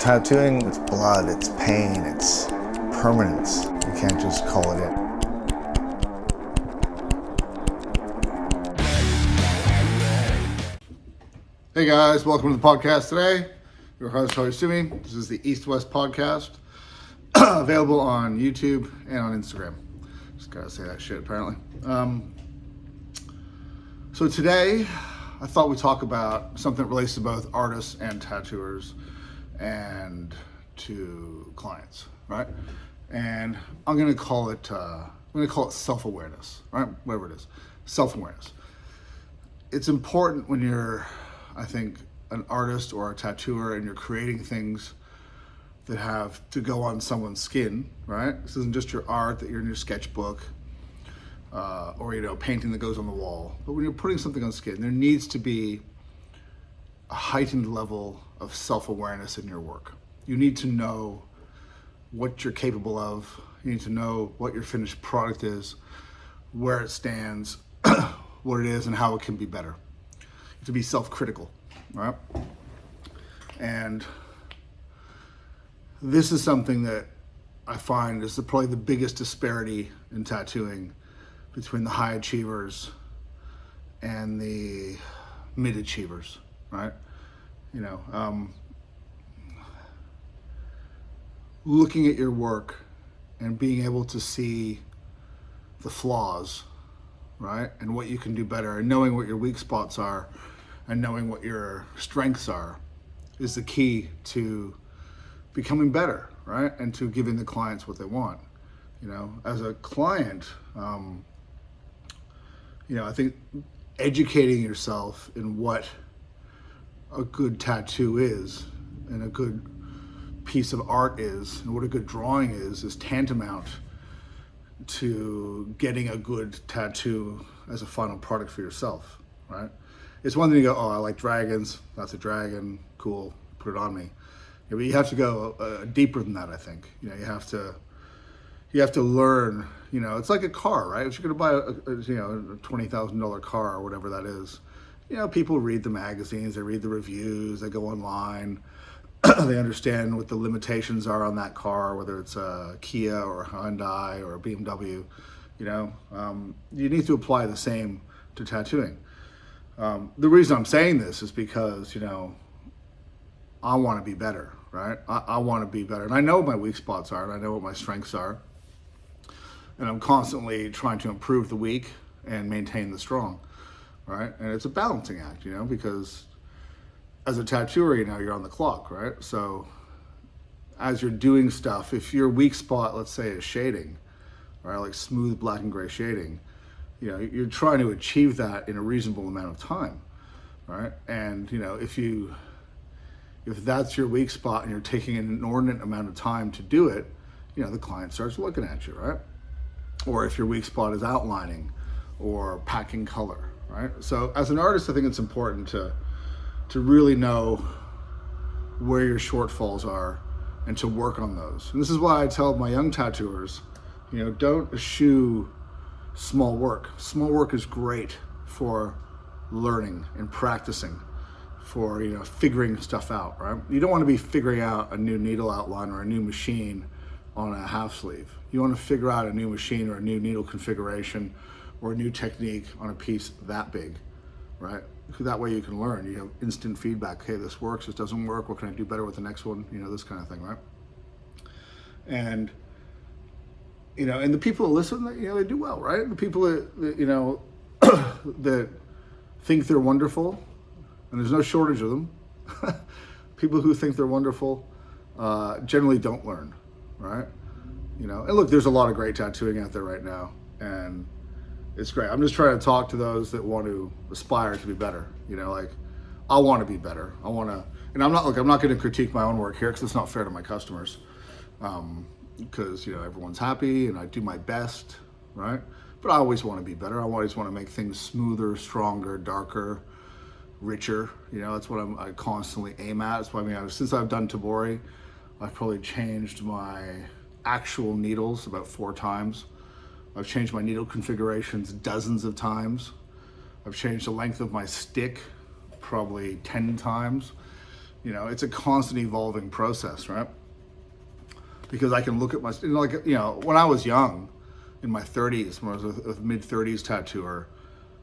Tattooing, it's blood, it's pain, it's permanence. You can't just call it in. Hey guys, welcome to the podcast today. Your host, Horisumi. This is the East-West podcast, available on YouTube and on Instagram. Just gotta say that shit, apparently. So today, I thought we'd talk about something that relates to both artists and tattooers and to clients, right? And I'm gonna call it self-awareness, right? Whatever it is, self-awareness. It's important when you're, I think, an artist or a tattooer and you're creating things that have to go on someone's skin, right? This isn't just your art that you're in your sketchbook or painting that goes on the wall. But when you're putting something on skin, there needs to be a heightened level of self-awareness in your work. You need to know what you're capable of. You need to know what your finished product is, where it stands, what it is, and how it can be better. To be self-critical, right? And this is something that I find is probably the biggest disparity in tattooing between the high achievers and the mid achievers, right? Looking at your work and being able to see the flaws, right? And what you can do better, and knowing what your weak spots are and knowing what your strengths are is the key to becoming better, right? And to giving the clients what they want. As a client, I think educating yourself in what a good tattoo is and a good piece of art is and what a good drawing is tantamount to getting a good tattoo as a final product for yourself, right? It's one thing to go, oh, I like dragons, that's a dragon, cool, put it on me. But you have to go deeper than that, I think. You have to learn, it's like a car, right? If you're gonna buy a $20,000 car or whatever that is, people read the magazines, they read the reviews, they go online, they understand what the limitations are on that car, whether it's a Kia or a Hyundai or a BMW. You need to apply the same to tattooing. The reason I'm saying this is because, I want to be better, right? I want to be better. And I know what my weak spots are, and I know what my strengths are. And I'm constantly trying to improve the weak and maintain the strong, right? And it's a balancing act, because as a tattooer, you're on the clock, right? So as you're doing stuff, if your weak spot, let's say, is shading, right? Like smooth black and gray shading, you're trying to achieve that in a reasonable amount of time, right? And, if that's your weak spot and you're taking an inordinate amount of time to do it, the client starts looking at you, right? Or if your weak spot is outlining or packing color, right? So as an artist, I think it's important to really know where your shortfalls are and to work on those. And this is why I tell my young tattooers, don't eschew small work. Small work is great for learning and practicing, for figuring stuff out, right? You don't want to be figuring out a new needle outline or a new machine on a half sleeve. You want to figure out a new machine or a new needle configuration or a new technique on a piece that big, right? That way you can learn. You have instant feedback. Hey, this works, this doesn't work. What can I do better with the next one? This kind of thing, right? And and the people that listen, they do well, right? The people that that think they're wonderful, and there's no shortage of them. People who think they're wonderful generally don't learn, right? And look, there's a lot of great tattooing out there right now, and it's great. I'm just trying to talk to those that want to aspire to be better. I want to be better. And I'm not going to critique my own work here because it's not fair to my customers. Because everyone's happy and I do my best, right? But I always want to be better. I always want to make things smoother, stronger, darker, richer. That's what I constantly aim at. That's why since I've done Tabori, I've probably changed my actual needles about 4 times. I've changed my needle configurations dozens of times. I've changed the length of my stick probably 10 times. It's a constant evolving process, right? Because I can look at my, when I was young, in my 30s, when I was a mid-30s tattooer,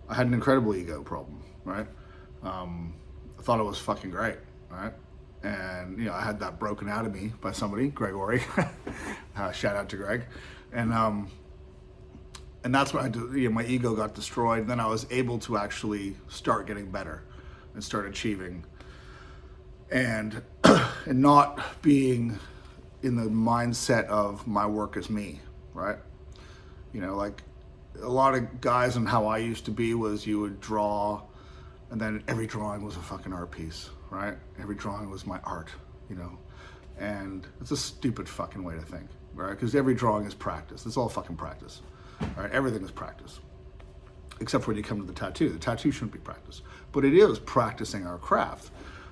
I had an incredible ego problem, right? I thought it was fucking great, right? And, I had that broken out of me by somebody, Gregory. Shout out to Greg. And that's when my ego got destroyed. And then I was able to actually start getting better and start achieving. And not being in the mindset of my work is me, right? Like a lot of guys and how I used to be was you would draw and then every drawing was a fucking art piece, right? Every drawing was my art, and it's a stupid fucking way to think, right? Because every drawing is practice. It's all fucking practice, right? Everything is practice. Except for when you come to the tattoo. The tattoo shouldn't be practice, but it is practicing our craft.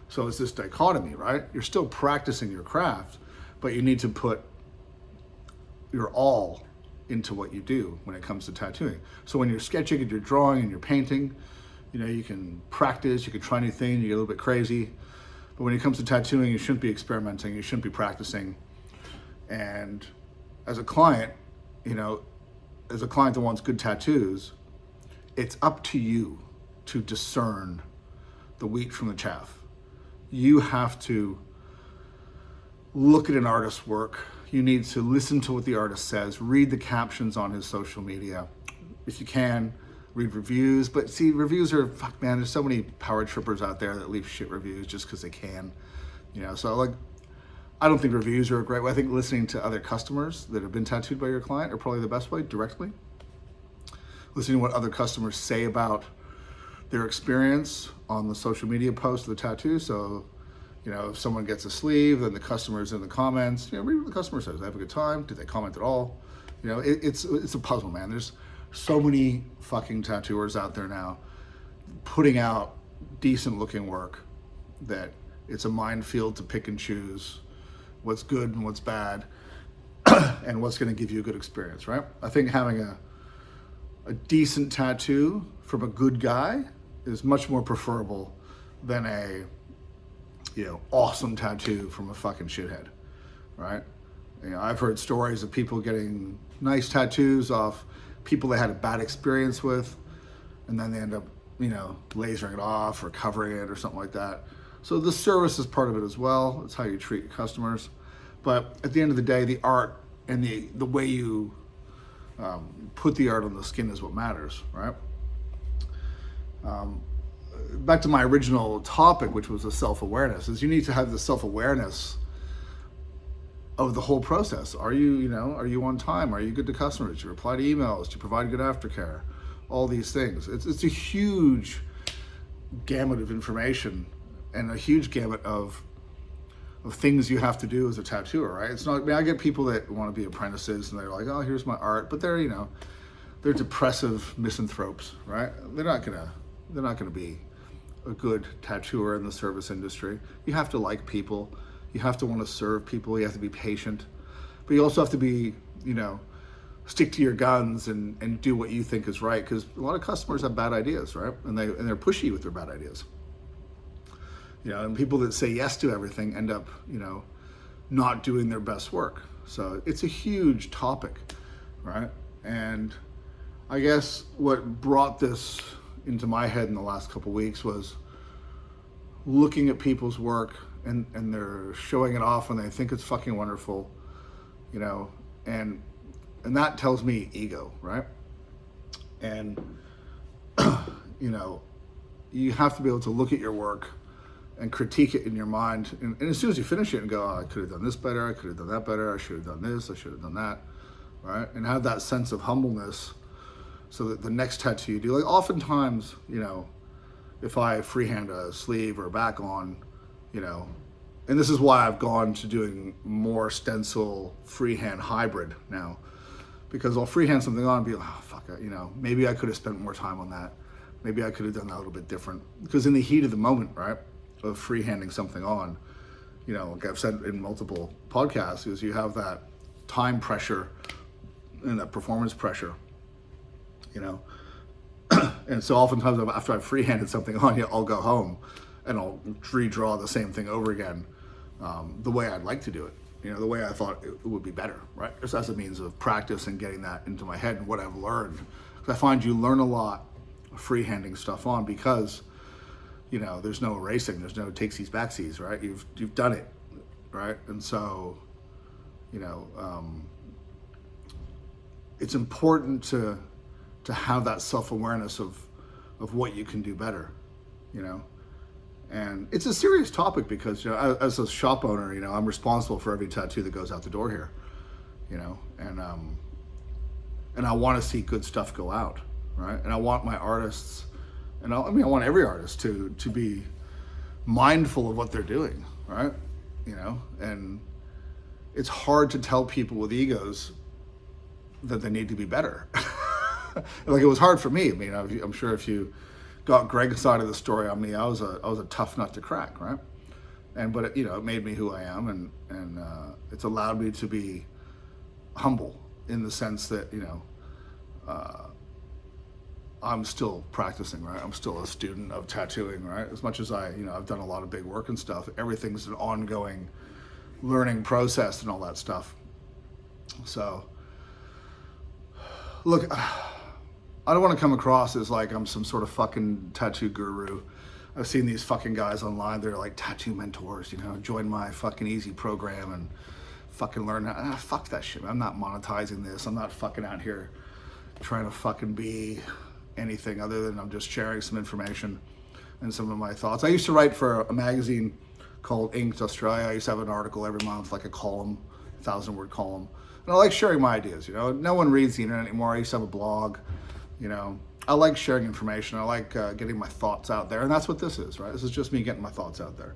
So it's this dichotomy, right? You're still practicing your craft, but you need to put your all into what you do when it comes to tattooing. So when you're sketching and you're drawing and you're painting, you can practice, you can try new things, you get a little bit crazy. But when it comes to tattooing, you shouldn't be experimenting, you shouldn't be practicing. And as a client, as a client that wants good tattoos, it's up to you to discern the wheat from the chaff. You have to look at an artist's work. You need to listen to what the artist says, read the captions on his social media. If you can, read reviews. But see, reviews are, fuck man, there's so many power trippers out there that leave shit reviews just because they can. So like, I don't think reviews are a great way. I think listening to other customers that have been tattooed by your client are probably the best way, directly. Listening to what other customers say about their experience on the social media post of the tattoo. So, if someone gets a sleeve, then the customer's in the comments, read what the customer says. They have a good time. Did they comment at all? It's a puzzle, man. There's so many fucking tattooers out there now putting out decent looking work that it's a minefield to pick and choose what's good and what's bad and what's going to give you a good experience, right? I think having a decent tattoo from a good guy is much more preferable than a awesome tattoo from a fucking shithead, right? I've heard stories of people getting nice tattoos off people they had a bad experience with, and then they end up, lasering it off or covering it or something like that. So the service is part of it as well. It's how you treat your customers. But at the end of the day, the art and the way you put the art on the skin is what matters, right? Back to my original topic, which was the self-awareness, is you need to have the self-awareness of the whole process. Are you on time? Are you good to customers? Do you reply to emails? Do you provide good aftercare? All these things. It's a huge gamut of information and a huge gamut of things you have to do as a tattooer, right? It's not, I get people that want to be apprentices and they're like, oh, here's my art, but they're depressive misanthropes, right? They're not gonna be a good tattooer in the service industry. You have to like people. You have to want to serve people. You have to be patient, but you also have to be, stick to your guns and do what you think is right. Because a lot of customers have bad ideas, right? And they're pushy with their bad ideas. And people that say yes to everything end up, not doing their best work. So it's a huge topic, right? And I guess what brought this into my head in the last couple of weeks was looking at people's work and they're showing it off and they think it's fucking wonderful, and that tells me ego, right? And you have to be able to look at your work and critique it in your mind, and as soon as you finish it and go, oh, I could have done this better, I could have done that better, I should have done this, I should have done that, right? And have that sense of humbleness so that the next tattoo you do, like oftentimes, if I freehand a sleeve or a back on, and this is why I've gone to doing more stencil freehand hybrid now, because I'll freehand something on and be like, oh, fuck it, maybe I could have spent more time on that. Maybe I could have done that a little bit different. Because in the heat of the moment, right, of freehanding something on, like I've said in multiple podcasts, is you have that time pressure and that performance pressure, and so oftentimes after I've freehanded something on, I'll go home and I'll redraw the same thing over again, the way I'd like to do it. The way I thought it would be better, right? Just as a means of practice and getting that into my head and what I've learned. Because I find you learn a lot freehanding stuff on because, there's no erasing, there's no takesies, backsies, right? You've done it, right? And so, it's important to have that self-awareness of what you can do better, And it's a serious topic because, as a shop owner, I'm responsible for every tattoo that goes out the door here, and I want to see good stuff go out, right? And I want my artists, and I want every artist to be mindful of what they're doing, right? And it's hard to tell people with egos that they need to be better. Like, it was hard for me. I'm sure if you got Greg's side of the story on me, I was a tough nut to crack, right? But it made me who I am, and it's allowed me to be humble in the sense that I'm still practicing, right? I'm still a student of tattooing, right? As much as I've done a lot of big work and stuff, everything's an ongoing learning process and all that stuff. So, look, I don't want to come across as like I'm some sort of fucking tattoo guru. I've seen these fucking guys online, they're like tattoo mentors, join my fucking easy program and fucking learn. Fuck that shit. I'm not monetizing this. I'm not fucking out here trying to fucking be anything other than I'm just sharing some information and some of my thoughts. I used to write for a magazine called Inked Australia. I used to have an article every month, like a column, 1,000-word column. And I like sharing my ideas, No one reads the internet anymore. I used to have a blog, I like sharing information. I like getting my thoughts out there. And that's what this is, right? This is just me getting my thoughts out there,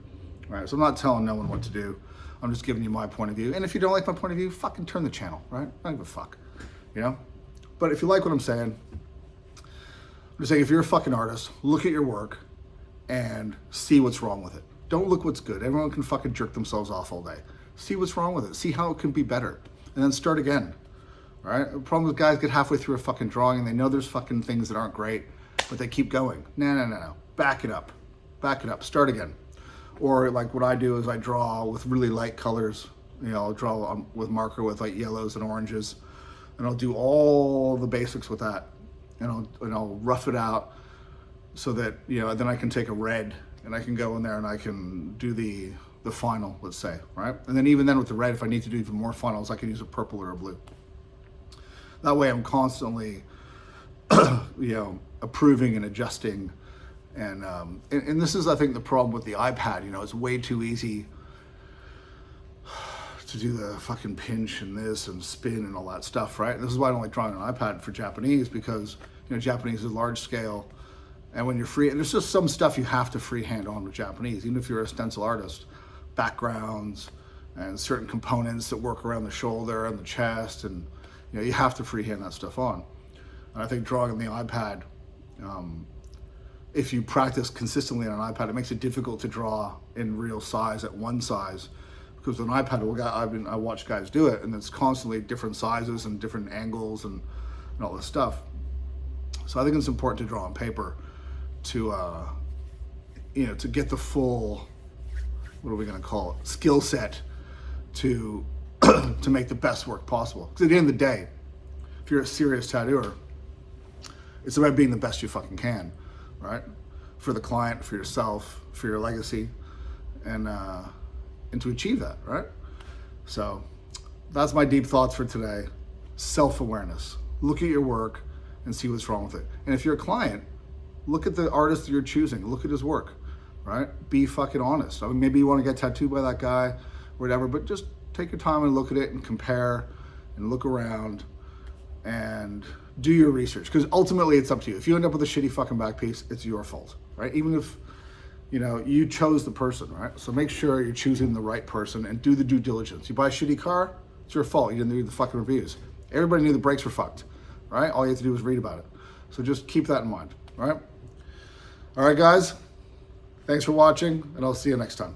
right? So I'm not telling no one what to do. I'm just giving you my point of view. And if you don't like my point of view, fucking turn the channel, right? I don't give a fuck, But if you like what I'm saying, I'm just saying, if you're a fucking artist, look at your work and see what's wrong with it. Don't look what's good. Everyone can fucking jerk themselves off all day. See what's wrong with it. See how it can be better. And then start again. All right? The problem is guys get halfway through a fucking drawing and they know there's fucking things that aren't great, but they keep going. No. Back it up. Start again. Or like what I do is I draw with really light colors. I'll draw with marker with like yellows and oranges. And I'll do all the basics with that. And I'll rough it out so that, then I can take a red and I can go in there and I can do the final, let's say, right? And then even then with the red, if I need to do even more finals, I can use a purple or a blue. That way I'm constantly, approving and adjusting. And this is, I think, the problem with the iPad. It's way too easy to do the fucking pinch and this and spin and all that stuff, right? This is why I don't like drawing on iPad for Japanese, because Japanese is large scale, and when you're free, and there's just some stuff you have to freehand on with Japanese, even if you're a stencil artist, backgrounds and certain components that work around the shoulder and the chest, and you have to freehand that stuff on. And I think drawing on the iPad, if you practice consistently on an iPad, it makes it difficult to draw in real size at one size. Because with an iPad, I watch guys do it, and it's constantly different sizes and different angles and all this stuff. So I think it's important to draw on paper to get the full, what are we going to call it, skill set to to make the best work possible. Because at the end of the day, if you're a serious tattooer, it's about being the best you fucking can, right? For the client, for yourself, for your legacy, and to achieve that, right? So that's my deep thoughts for today. Self-awareness. Look at your work and see what's wrong with it. And if you're a client, look at the artist that you're choosing. Look at his work, right? Be fucking honest. Maybe you want to get tattooed by that guy, or whatever, but just take your time and look at it and compare and look around and do your research. Because ultimately it's up to you. If you end up with a shitty fucking back piece, it's your fault, right? Even if you chose the person, right? So make sure you're choosing the right person and do the due diligence. You buy a shitty car, it's your fault. You didn't read the fucking reviews. Everybody knew the brakes were fucked, right? All you have to do is read about it. So just keep that in mind, right? All right, guys. Thanks for watching, and I'll see you next time.